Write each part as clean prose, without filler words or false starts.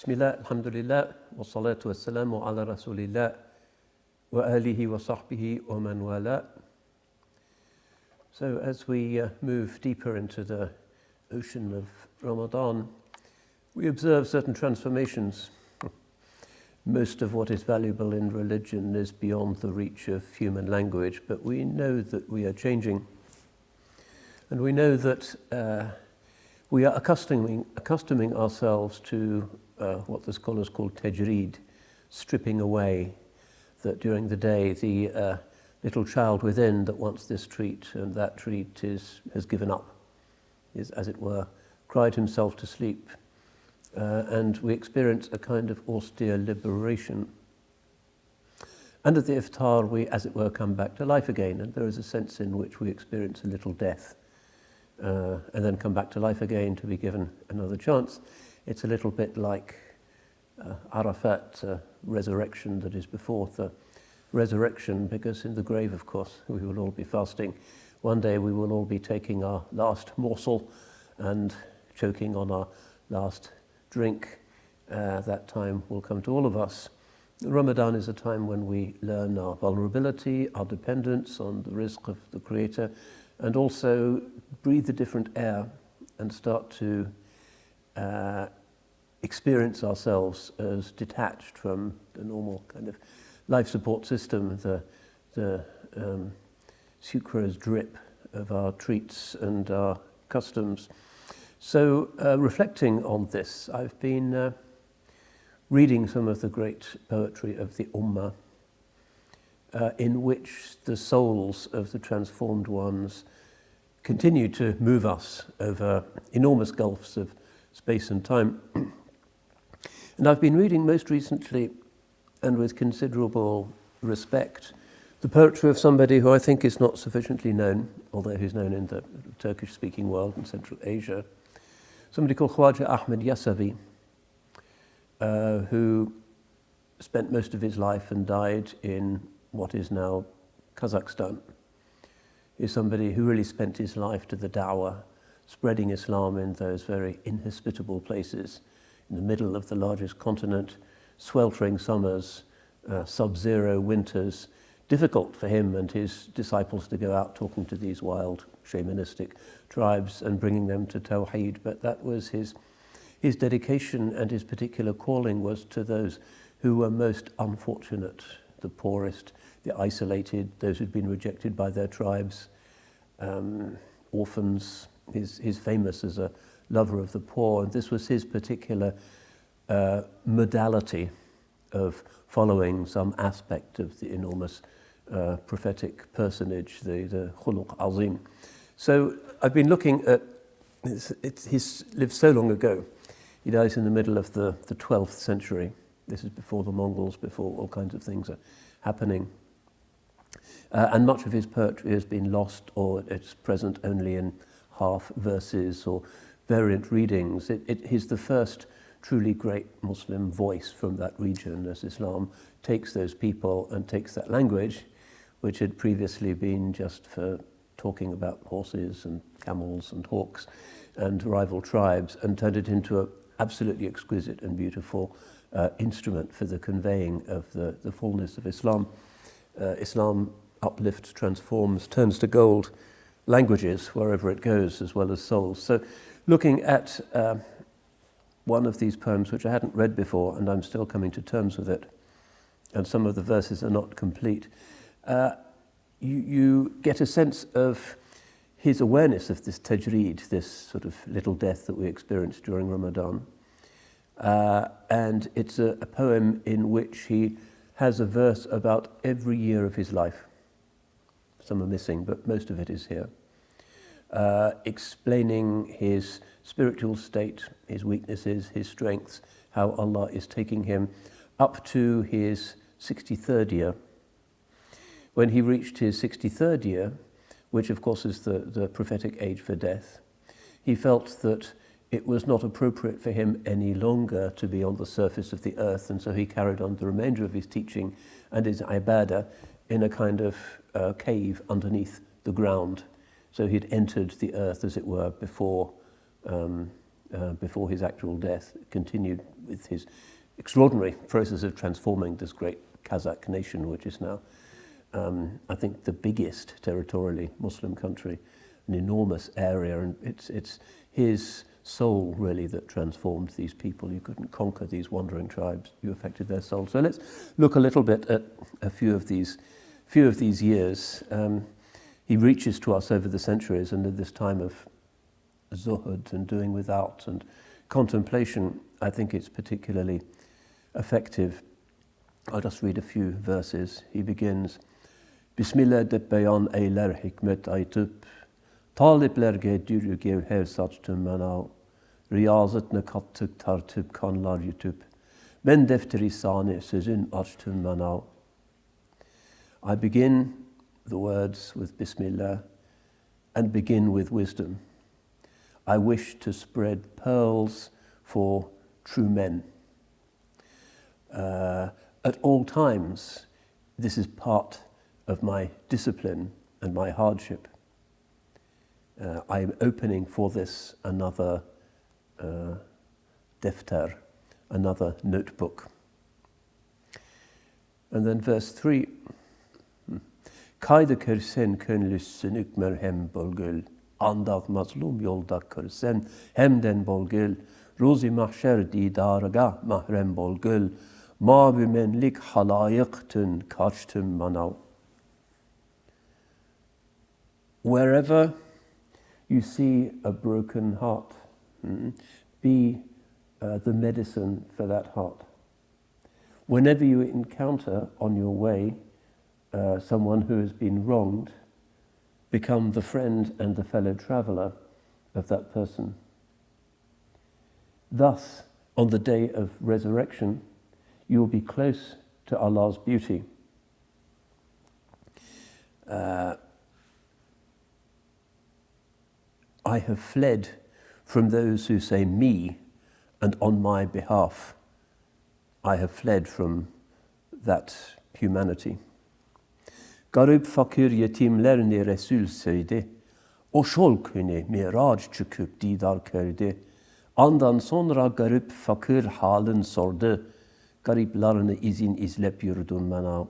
Bismillah, alhamdulillah, wa salatu wa salamu ala rasulillah, wa alihi wa sahbihi wa man wala. So as we move deeper into the ocean of Ramadan, we observe certain transformations. Most of what is valuable in religion is beyond the reach of human language, but we know that we are changing. And we know that we are accustoming ourselves to what the scholars call tajreed, stripping away, that during the day the little child within that wants this treat and that treat has given up, is, as it were, cried himself to sleep. And we experience a kind of austere liberation. And at the iftar, we, as it were, come back to life again, and there is a sense in which we experience a little death, and then come back to life again to be given another chance. It's a little bit like Arafat, resurrection that is before the resurrection, because in the grave, of course, we will all be fasting. One day we will all be taking our last morsel and choking on our last drink. That time will come to all of us. Ramadan is a time when we learn our vulnerability, our dependence on the rizq of the Creator, and also breathe a different air and start to experience ourselves as detached from the normal kind of life support system, the sucrose drip of our treats and our customs. So reflecting on this, I've been reading some of the great poetry of the Ummah, in which the souls of the transformed ones continue to move us over enormous gulfs of space and time. And I've been reading most recently, and with considerable respect, the poetry of somebody who I think is not sufficiently known, although he's known in the Turkish-speaking world in Central Asia, somebody called Khawaja Ahmed Yassavi, who spent most of his life and died in what is now Kazakhstan. Is somebody who really spent his life to the da'wah, spreading Islam in those very inhospitable places, in the middle of the largest continent, sweltering summers, sub-zero winters, difficult for him and his disciples to go out talking to these wild shamanistic tribes and bringing them to Tawheed. But that was his dedication, and his particular calling was to those who were most unfortunate, the poorest, the isolated, those who'd been rejected by their tribes, orphans. He's famous as a lover of the poor, and this was his particular modality of following some aspect of the enormous prophetic personage, the khuluq azim. So I've been looking at, he's lived so long ago. He dies in the middle of the 12th century. This is before the Mongols, before all kinds of things are happening. And much of his poetry has been lost, or it's present only in half verses or variant readings. He's the first truly great Muslim voice from that region, as Islam takes those people and takes that language, which had previously been just for talking about horses and camels and hawks and rival tribes, and turned it into an absolutely exquisite and beautiful instrument for the conveying of the fullness of Islam. Islam uplifts, transforms, turns to gold languages wherever it goes, as well as souls. So looking at one of these poems, which I hadn't read before, and I'm still coming to terms with it, and some of the verses are not complete, you get a sense of his awareness of this tajreed, this sort of little death that we experience during Ramadan. And it's a poem in which he has a verse about every year of his life. Some are missing, but most of it is here. Explaining his spiritual state, his weaknesses, his strengths, how Allah is taking him up to his 63rd year. When he reached his 63rd year, which of course is the prophetic age for death, he felt that it was not appropriate for him any longer to be on the surface of the earth, and so he carried on the remainder of his teaching and his ibadah in a kind of cave underneath the ground. So he'd entered the earth, as it were, before his actual death, continued with his extraordinary process of transforming this great Kazakh nation, which is now, I think, the biggest territorially Muslim country, an enormous area, and it's his soul really that transformed these people. You couldn't conquer these wandering tribes, you affected their soul. So let's look a little bit at a few of these years. He reaches to us over the centuries, and at this time of zuhud and doing without and contemplation, I think it's particularly effective. I'll just read a few verses. He begins, Bismillah de beyan eyler hikmet aytıp, taliplerge dürü gevher saçtım manav, riyazet kattık tartıp kanlar yutup, ben defteri sani sözün açtım manav. I begin the words with Bismillah and begin with wisdom. I wish to spread pearls for true men. At all times, this is part of my discipline and my hardship. I'm opening for this another defter, another notebook. And then verse 3, Kaydı kırsen könlüsünük merhem bolgül, andak mazlum yolda kırsen hemden bolgül, ruzi mahşer didarga mahrem bolgül, mavi menlik halayıktın kaçtım manav. Wherever you see a broken heart, be the medicine for that heart. Whenever you encounter on your way someone who has been wronged, become the friend and the fellow traveler of that person. Thus, on the day of resurrection, you will be close to Allah's beauty. I have fled from those who say me and on my behalf. I have fled from that humanity. Garip fakir yetimlerini Resul söyledi. O şol kuni miraç çıkıp didar kördü. Andan sonra garip fakir halin sordu. Gariplarını izin izlep yürüdüm manav.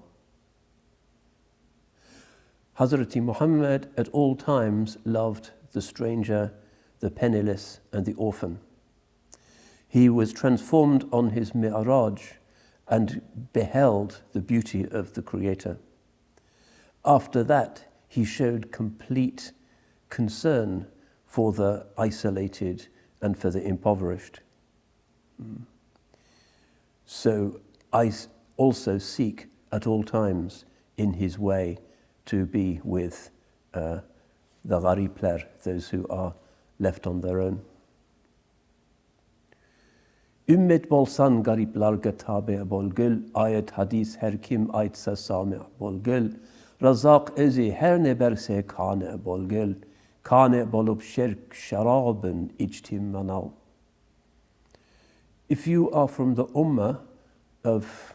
Hazreti Muhammad at all times loved the stranger, the penniless, and the orphan. He was transformed on his mi'raj and beheld the beauty of the Creator. After that, he showed complete concern for the isolated and for the impoverished. So I also seek at all times in his way to be with the gharipler, those who are left on their own. Ümmet bolsan gariplarga tabi bolgül, ayet hadis her kim aytsa sami bolgül, razak ezi her ne berse kane bolgül, kane bolup şerk şarabın içtim manav. If you are from the ummah of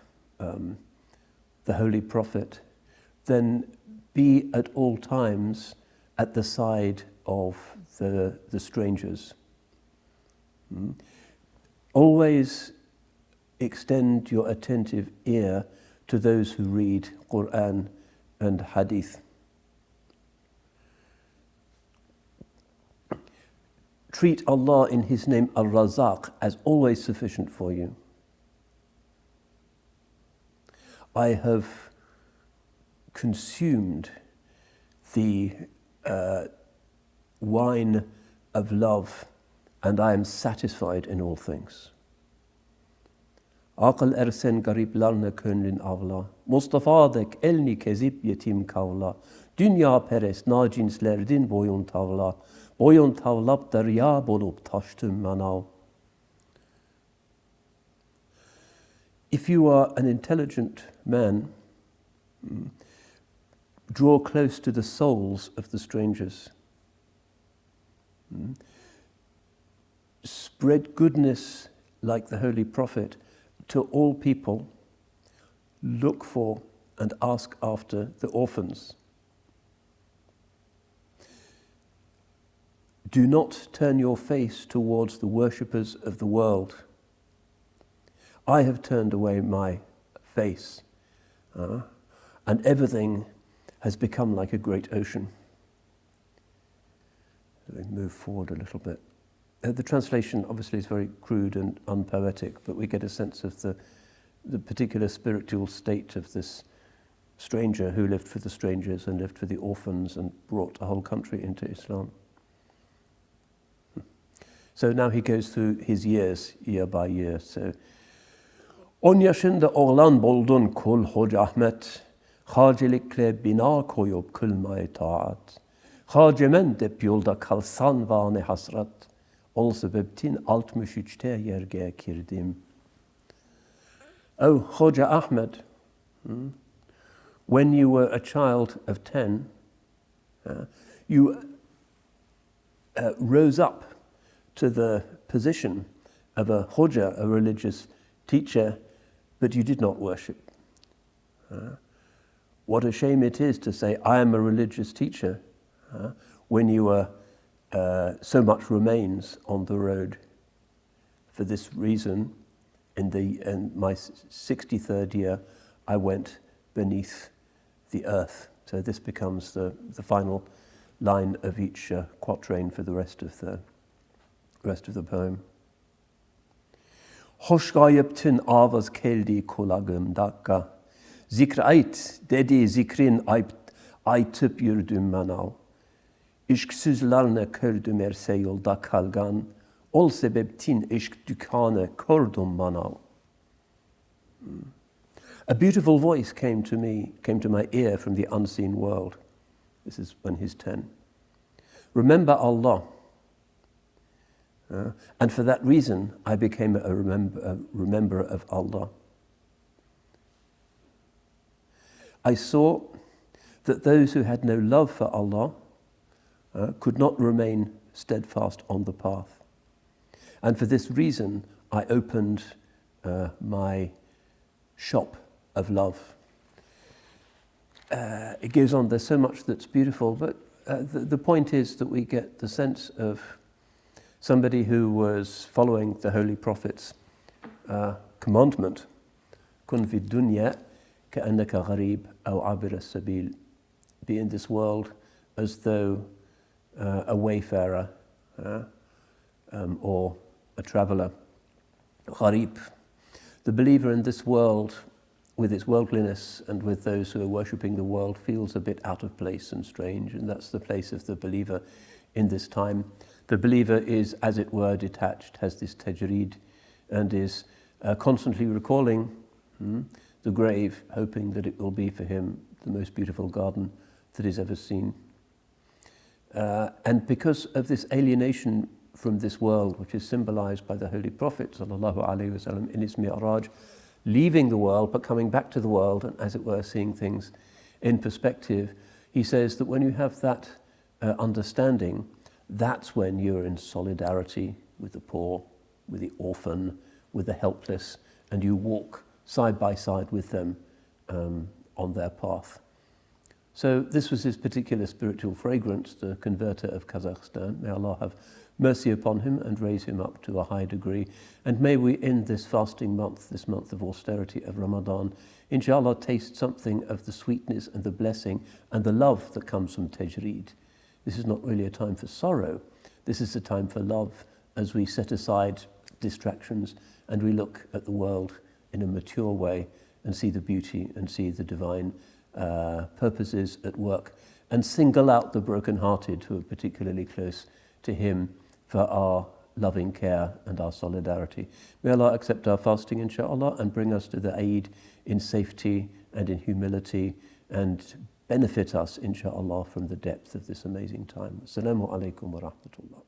the Holy Prophet, then be at all times at the side of the strangers. Always extend your attentive ear to those who read Qur'an and Hadith. Treat Allah in His name Al-Razaq as always sufficient for you. I have consumed the wine of love, and I am satisfied in all things. Akıl ersen gariplarına könlün avla, Mustafa'dek elni kezip yetim kavla, dünya perest nacinslerdin boyun tavla, boyun tavlap derya bolup taştım manav. If you are an intelligent man, draw close to the souls of the strangers. Spread goodness like the Holy Prophet to all people. Look for and ask after the orphans. Do not turn your face towards the worshippers of the world. I have turned away my face, and everything has become like a great ocean. We move forward a little bit. The translation obviously is very crude and unpoetic, but we get a sense of the particular spiritual state of this stranger who lived for the strangers and lived for the orphans and brought a whole country into Islam. So now he goes through his years, year by year. So, 10 yaşında oğlan buldun kul Hoca Ahmet, hacilikle bina koyup kılmaya taat. Hacemen dep yolda kalsan vane hasrat, ol sebeptin 63'te yerge kirdim. Oh, Khawaja Ahmed, when you were a child of 10, you rose up to the position of a Khawaja, a religious teacher, but you did not worship. What a shame it is to say, I am a religious teacher, when you were so much remains on the road. For this reason, in my 63rd year, I went beneath the earth. So this becomes the final line of each quatrain for the rest of the poem. Hoş gayiptin avaz keldi kulağım dakika. Zikr ait dedi zikrin aytıp yürüdüm manav. İşksizlerine kördüm erse yolda kalgan. Ol sebeptin işk dükkanı kordum manav. A beautiful voice came to my ear from the unseen world. This is when he's 10. Remember Allah. And for that reason, I became a rememberer of Allah. I saw that those who had no love for Allah could not remain steadfast on the path. And for this reason, I opened my shop of love. It goes on, there's so much that's beautiful, but the point is that we get the sense of somebody who was following the Holy Prophet's commandment, kun fi dunya ka'annaka gharib aw abir as-sabil. Be in this world as though a wayfarer or a traveller. Gharib, the believer in this world, with its worldliness and with those who are worshipping the world, feels a bit out of place and strange, and that's the place of the believer in this time. The believer is, as it were, detached, has this tajreed, and is constantly recalling the grave, hoping that it will be for him the most beautiful garden that he's ever seen. And because of this alienation from this world, which is symbolized by the Holy Prophet ﷺ in his Mi'raj, leaving the world but coming back to the world and, as it were, seeing things in perspective, he says that when you have that understanding, that's when you're in solidarity with the poor, with the orphan, with the helpless, and you walk side by side with them on their path. So this was his particular spiritual fragrance, the converter of Kazakhstan. May Allah have mercy upon him and raise him up to a high degree. And may we, in this fasting month, this month of austerity of Ramadan, inshallah taste something of the sweetness and the blessing and the love that comes from tajreed. This is not really a time for sorrow. This is a time for love, as we set aside distractions and we look at the world in a mature way and see the beauty and see the divine purposes at work, and single out the broken-hearted who are particularly close to him for our loving care and our solidarity. May Allah accept our fasting, inshallah, and bring us to the Eid in safety and in humility, and benefit us, inshallah, from the depth of this amazing time. Assalamu alaikum wa rahmatullah.